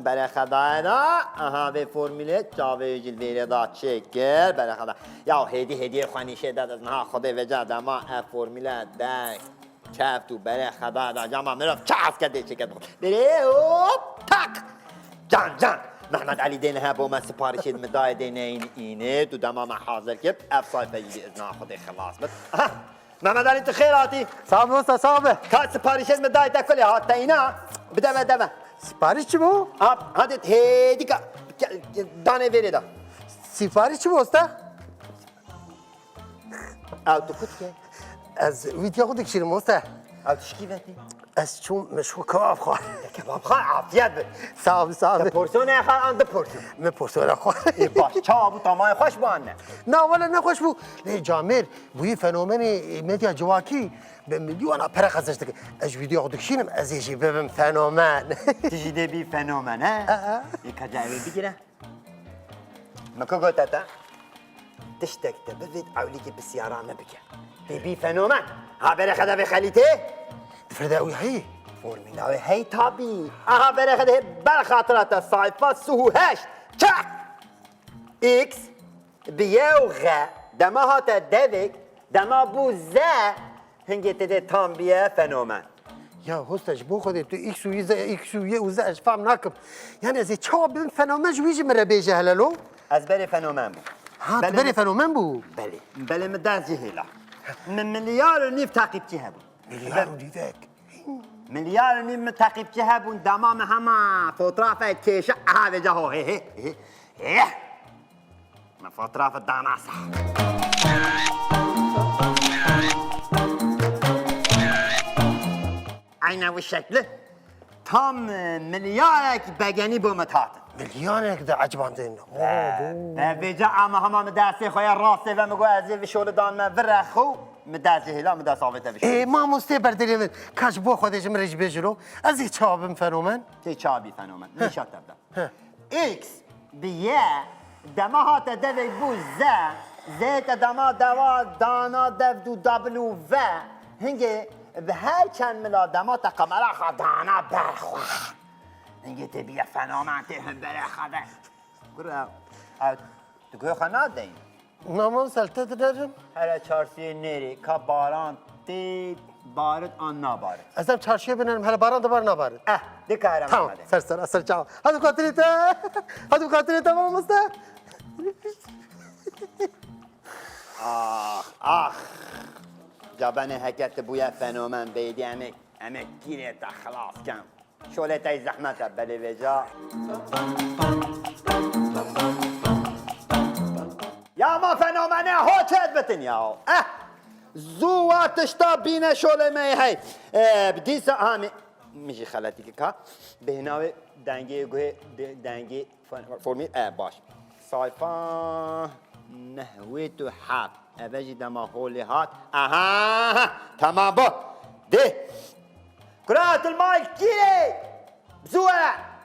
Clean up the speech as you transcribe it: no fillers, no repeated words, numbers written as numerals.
برای خدای دا آها به فرموله جاوی جلوه دا چکر برای خدا یا هدیه خانیشه داد از نها خدا وجد اما فرموله دا کف تو برای خدا دا جامعه مرف چاس کده چکر بره اوپ تک جان محمد علی دینه ها با من سپارش مدای دینه اینه تو دمام حاضر کرد اف صایفه یدی از نها خدا خلاص بد محمد علی تو خیراتی صاحب واسه صاحب که سپارش مدای تا کلی ها تا اینا بده سفارش چی بو؟ hadi hedi dane veri da. سفارش چی بوسته؟ Auto kutke. از ویدیو خود کشیرم واسته Auto şki veti. از چون مشو کباب خواه Kebap khan afiyet be. صاحب Porsiyon ne khan anda porsiyon. من پرسولا خواه Baş çağı bu tamam hoş bu anne. نه ولی نخوش بو نه جامر بوی فنومن مدیا جواکی به میلیون پر خزش دک از ویدیو خود کشیرم از یه ببم فنومن Tijide bir fenomen ha. Yıkacağı bigire. Mako gotata. Tiştekte bevid avli ki bisiyarame bike. Bir fenomen. Habere kadar be kalite. فرداوی هی فرمولا هی تابی آها بره خده بر خاطرات صایفه سهو هشت چک ایکس بیه و غ دما هات دویک دما بو زه هنگی تده تام بیه فنومن یا هستش بو خودت تو ایکس و یه وزه اش فهم نکم یعنی از چه ببین فنومن جویجی مره بیجه هلالو از بره فنومن بو ها تو بری فنومن بو بله مدرس جهلا من مليار و نیف تاقیبچی هبون میلیارد دیدک مليار و نیف تاقیبچی هبون دمام همه فوترافه کشه آها جهو هی من فوترافه داناسه عینه و شکله tam milyarek begeni bu متاتن میلیونک ده عجبان دین بجا اما همه درسی خویا راسته و مگو از و شول دان من ورخو مدرسی هلا مدرس آویته بشه ای ما مسته برداری من کاش بو خودش مرج بجلو از این چابم فنومن چه چابی فنومن نشات تبدا ایکس بیه دما هات دوی بو زیت دما دوا دانا دو دو دبلو و هنگه به هر چند ملا دما تا قمرا خدانا برخواه هنگه تبیه فنومن تهم برخواه برو تو گوی خانه دین نامان سلطه دارم هر چارسی نری که باران دید بارد آن نبارد ازم چارشیه بنرم هر باران دوبار نبارد دکارم تمام آمده سر اصل چاو هادو خاطریتا ماما مسته آخ جابن حکت بویا فنومن بیدی امک گیره تا خلاص کم شوله تای زحمت بلی وجا یا ما فنومنه ها چهت بتن یا زو آتشتا بینه شوله می هی بدیسا همی میشه خلاتی که که به ناوی دنگی گوه دنگی فرمی باش صایفا نهوی تو حب اوجی دما خولی هات اها تمام با ده کرات الماي كيري بزوها